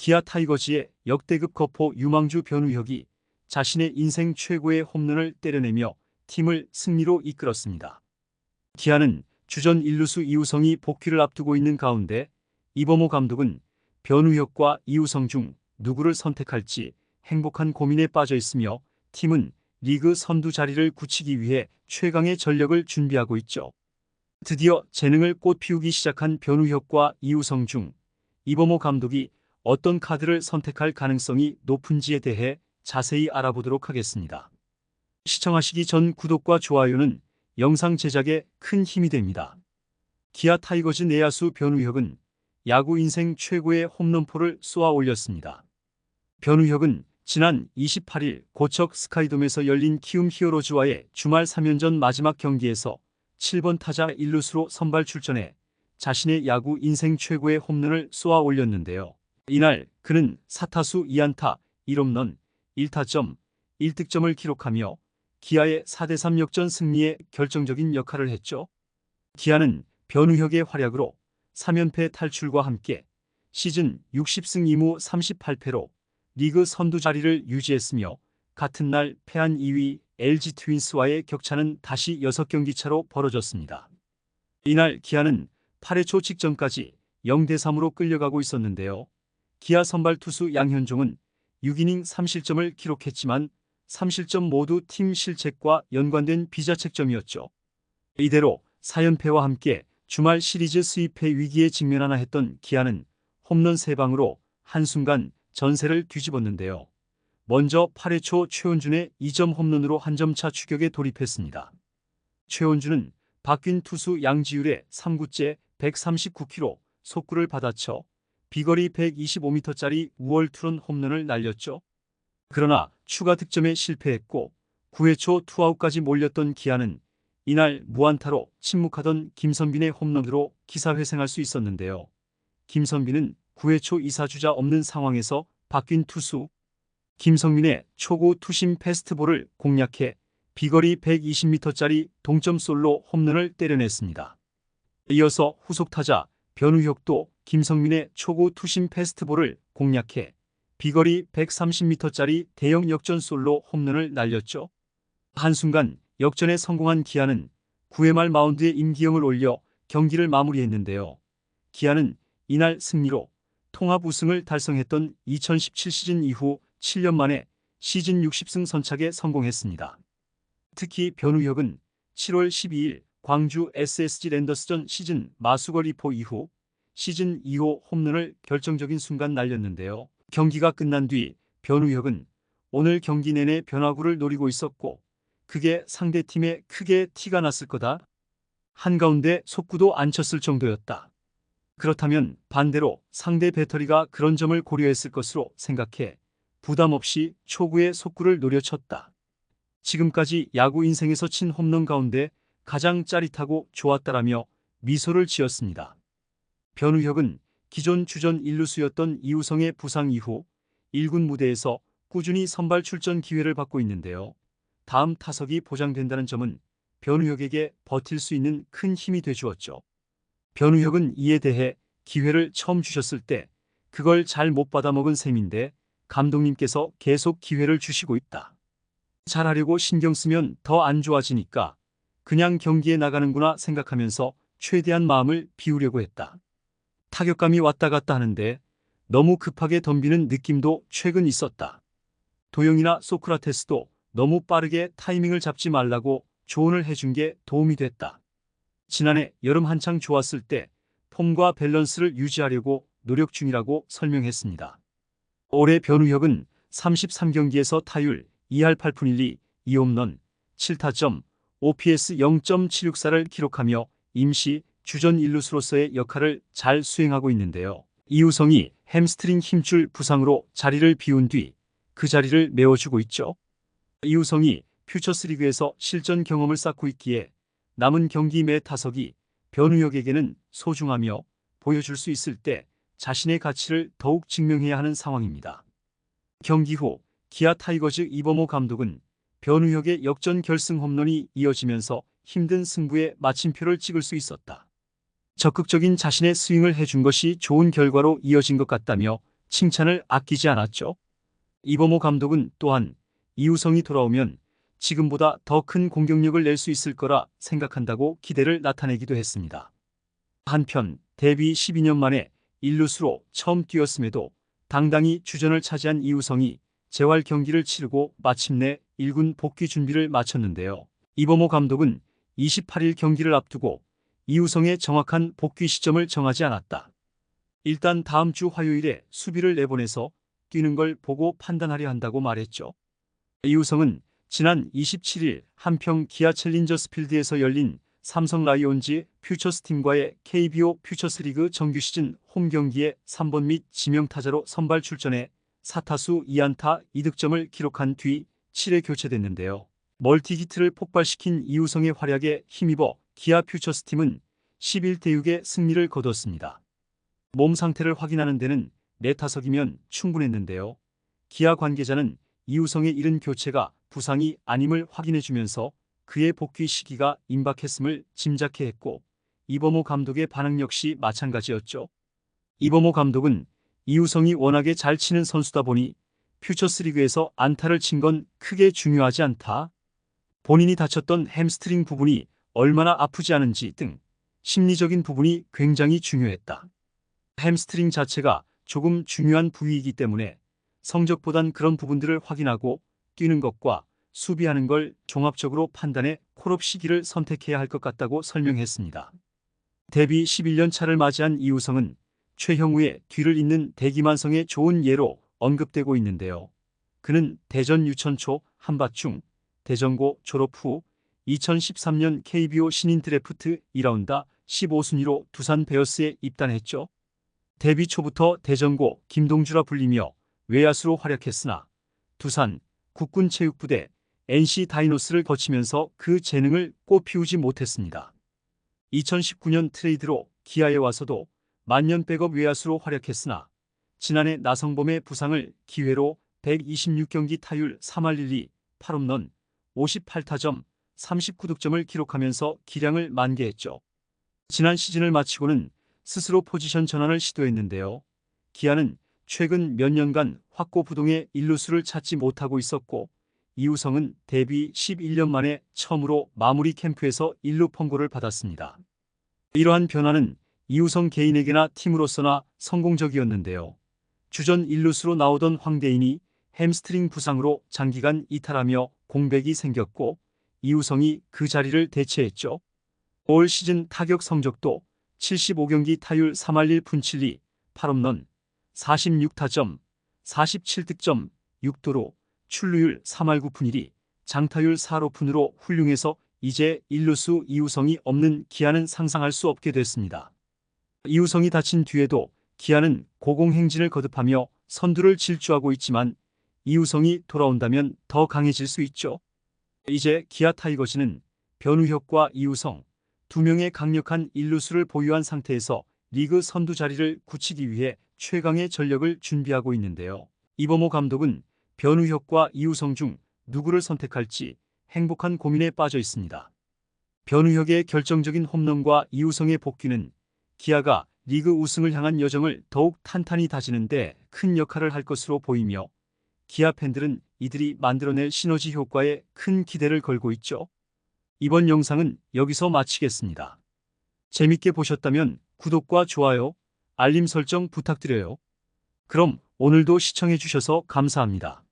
기아 타이거즈의 역대급 거포 유망주 변우혁이 자신의 인생 최고의 홈런을 때려내며 팀을 승리로 이끌었습니다. 기아는 주전 1루수 이우성이 복귀를 앞두고 있는 가운데 이범호 감독은 변우혁과 이우성 중 누구를 선택할지 행복한 고민에 빠져 있으며 팀은 리그 선두 자리를 굳히기 위해 최강의 전력을 준비하고 있죠. 드디어 재능을 꽃피우기 시작한 변우혁과 이우성 중 이범호 감독이 어떤 카드를 선택할 가능성이 높은지에 대해 자세히 알아보도록 하겠습니다. 시청하시기 전 구독과 좋아요는 영상 제작에 큰 힘이 됩니다. 기아 타이거즈 내야수 변우혁은 야구 인생 최고의 홈런포를 쏘아 올렸습니다. 변우혁은 지난 28일 고척 스카이돔에서 열린 키움 히어로즈와의 주말 3연전 마지막 경기에서 7번 타자 1루수로 선발 출전해 자신의 야구 인생 최고의 홈런을 쏘아 올렸는데요. 이날 그는 4타수 2안타 1홈런 1타점 1득점을 기록하며 기아의 4대3 역전 승리에 결정적인 역할을 했죠. 기아는 변우혁의 활약으로 3연패 탈출과 함께 시즌 60승 2무 38패로 리그 선두 자리를 유지했으며 같은 날 패한 2위 LG 트윈스와의 격차는 다시 6경기 차로 벌어졌습니다. 이날 기아는 8회 초 직전까지 0대3으로 끌려가고 있었는데요. 기아 선발 투수 양현종은 6이닝 3실점을 기록했지만 3실점 모두 팀 실책과 연관된 비자책점이었죠. 이대로 4연패와 함께 주말 시리즈 수입회 위기에 직면하나 했던 기아는 홈런 3방으로 한순간 전세를 뒤집었는데요. 먼저 8회 초 최원준의 2점 홈런으로 한 점 차 추격에 돌입했습니다. 최원준은 바뀐 투수 양지율의 3구째 139km 속구를 받아쳐 비거리 125m짜리 우월 투런 홈런을 날렸죠. 그러나 추가 득점에 실패했고 9회 초 투아웃까지 몰렸던 기아는 이날 무안타로 침묵하던 김선빈의 홈런으로 기사회생할 수 있었는데요. 김선빈은 9회 초 2사주자 없는 상황에서 바뀐 투수 김성민의 초구 투심 패스트볼을 공략해 비거리 120m짜리 동점 솔로 홈런을 때려냈습니다. 이어서 후속 타자 변우혁도 김성민의 초구 투심 패스트볼을 공략해 비거리 130m짜리 대형 역전 솔로 홈런을 날렸죠. 한순간 역전에 성공한 기아는 9회 말 마운드에 임기영을 올려 경기를 마무리했는데요. 기아는 이날 승리로 통합 우승을 달성했던 2017 시즌 이후 7년 만에 시즌 60승 선착에 성공했습니다. 특히 변우혁은 7월 12일 광주 SSG 랜더스전 시즌 마수거리포 이후 시즌 2호 홈런을 결정적인 순간 날렸는데요. 경기가 끝난 뒤 변우혁은 오늘 경기 내내 변화구를 노리고 있었고 그게 상대팀에 크게 티가 났을 거다. 한가운데 속구도 안 쳤을 정도였다. 그렇다면 반대로 상대 배터리가 그런 점을 고려했을 것으로 생각해 부담 없이 초구의 속구를 노려쳤다. 지금까지 야구 인생에서 친 홈런 가운데 가장 짜릿하고 좋았다라며 미소를 지었습니다. 변우혁은 기존 주전 1루수였던 이우성의 부상 이후 1군 무대에서 꾸준히 선발 출전 기회를 받고 있는데요. 다음 타석이 보장된다는 점은 변우혁에게 버틸 수 있는 큰 힘이 돼주었죠. 변우혁은 이에 대해 기회를 처음 주셨을 때 그걸 잘 못 받아먹은 셈인데 감독님께서 계속 기회를 주시고 있다. 잘하려고 신경 쓰면 더 안 좋아지니까 그냥 경기에 나가는구나 생각하면서 최대한 마음을 비우려고 했다. 타격감이 왔다 갔다 하는데 너무 급하게 덤비는 느낌도 최근 있었다. 도영이나 소크라테스도 너무 빠르게 타이밍을 잡지 말라고 조언을 해준 게 도움이 됐다. 지난해 여름 한창 좋았을 때 폼과 밸런스를 유지하려고 노력 중이라고 설명했습니다. 올해 변우혁은 33경기에서 타율 2할 8푼 1리 2홈런 7타점 OPS 0.764를 기록하며 임시 주전 1루수로서의 역할을 잘 수행하고 있는데요. 이우성이 햄스트링 힘줄 부상으로 자리를 비운 뒤 그 자리를 메워주고 있죠. 이우성이 퓨처스리그에서 실전 경험을 쌓고 있기에 남은 경기 매 타석이 변우혁에게는 소중하며 보여줄 수 있을 때 자신의 가치를 더욱 증명해야 하는 상황입니다. 경기 후 기아 타이거즈 이범호 감독은 변우혁의 역전 결승 홈런이 이어지면서 힘든 승부에 마침표를 찍을 수 있었다. 적극적인 자신의 스윙을 해준 것이 좋은 결과로 이어진 것 같다며 칭찬을 아끼지 않았죠. 이범호 감독은 또한 이우성이 돌아오면 지금보다 더 큰 공격력을 낼 수 있을 거라 생각한다고 기대를 나타내기도 했습니다. 한편 데뷔 12년 만에 일루수로 처음 뛰었음에도 당당히 주전을 차지한 이우성이 재활 경기를 치르고 마침내 1군 복귀 준비를 마쳤는데요. 이범호 감독은 28일 경기를 앞두고 이우성의 정확한 복귀 시점을 정하지 않았다. 일단 다음 주 화요일에 수비를 내보내서 뛰는 걸 보고 판단하려 한다고 말했죠. 이우성은 지난 27일 한평 기아 챌린저스 필드에서 열린 삼성 라이온즈 퓨처스팀과의 KBO 퓨처스리그 정규 시즌 홈 경기에 3번 및 지명타자로 선발 출전해 4타수 2안타 2득점을 기록한 뒤 7회 교체됐는데요. 멀티히트를 폭발시킨 이우성의 활약에 힘입어 기아 퓨처스팀은 11대6의 승리를 거뒀습니다. 몸 상태를 확인하는 데는 4타석이면 충분했는데요. 기아 관계자는 이우성의 이른 교체가 부상이 아님을 확인해주면서 그의 복귀 시기가 임박했음을 짐작해 했고 이범호 감독의 반응 역시 마찬가지였죠. 이범호 감독은 이우성이 워낙에 잘 치는 선수다 보니 퓨처스리그에서 안타를 친 건 크게 중요하지 않다. 본인이 다쳤던 햄스트링 부분이 얼마나 아프지 않은지 등 심리적인 부분이 굉장히 중요했다. 햄스트링 자체가 조금 중요한 부위이기 때문에 성적보단 그런 부분들을 확인하고 뛰는 것과 수비하는 걸 종합적으로 판단해 콜업 시기를 선택해야 할 것 같다고 설명했습니다. 데뷔 11년 차를 맞이한 이우성은 최형우의 뒤를 잇는 대기만성의 좋은 예로 언급되고 있는데요. 그는 대전 유천초 한밭중 대전고 졸업 후 2013년 KBO 신인 드래프트 2라운드 15순위로 두산 베어스에 입단했죠. 데뷔 초부터 대전고 김동주라 불리며 외야수로 활약했으나 두산, 국군체육부대, NC 다이노스를 거치면서 그 재능을 꽃피우지 못했습니다. 2019년 트레이드로 기아에 와서도 만년 백업 외야수로 활약했으나 지난해 나성범의 부상을 기회로 126경기 타율 3할 1리 8홈런 58타점 39득점을 기록하면서 기량을 만개했죠. 지난 시즌을 마치고는 스스로 포지션 전환을 시도했는데요. 기아는 최근 몇 년간 확고부동의 일루수를 찾지 못하고 있었고 이우성은 데뷔 11년 만에 처음으로 마무리 캠프에서 일루 펑고를 받았습니다. 이러한 변화는 이우성 개인에게나 팀으로서나 성공적이었는데요. 주전 일루수로 나오던 황대인이 햄스트링 부상으로 장기간 이탈하며 공백이 생겼고 이우성이 그 자리를 대체했죠. 올 시즌 타격 성적도 75경기 타율 3할 1푼 7리 8홈런 46타점 47득점 6도로 출루율 3할 9푼 1리 장타율 4로푼으로 훌륭해서 이제 일루수 이우성이 없는 기아는 상상할 수 없게 됐습니다. 이우성이 다친 뒤에도 기아는 고공행진을 거듭하며 선두를 질주하고 있지만 이우성이 돌아온다면 더 강해질 수 있죠. 이제 기아 타이거즈는 변우혁과 이우성 두 명의 강력한 일루수를 보유한 상태에서 리그 선두 자리를 굳히기 위해 최강의 전력을 준비하고 있는데요. 이범호 감독은 변우혁과 이우성 중 누구를 선택할지 행복한 고민에 빠져 있습니다. 변우혁의 결정적인 홈런과 이우성의 복귀는 기아가 리그 우승을 향한 여정을 더욱 탄탄히 다지는 데 큰 역할을 할 것으로 보이며 기아 팬들은 이들이 만들어낼 시너지 효과에 큰 기대를 걸고 있죠. 이번 영상은 여기서 마치겠습니다. 재밌게 보셨다면 구독과 좋아요, 알림 설정 부탁드려요. 그럼 오늘도 시청해주셔서 감사합니다.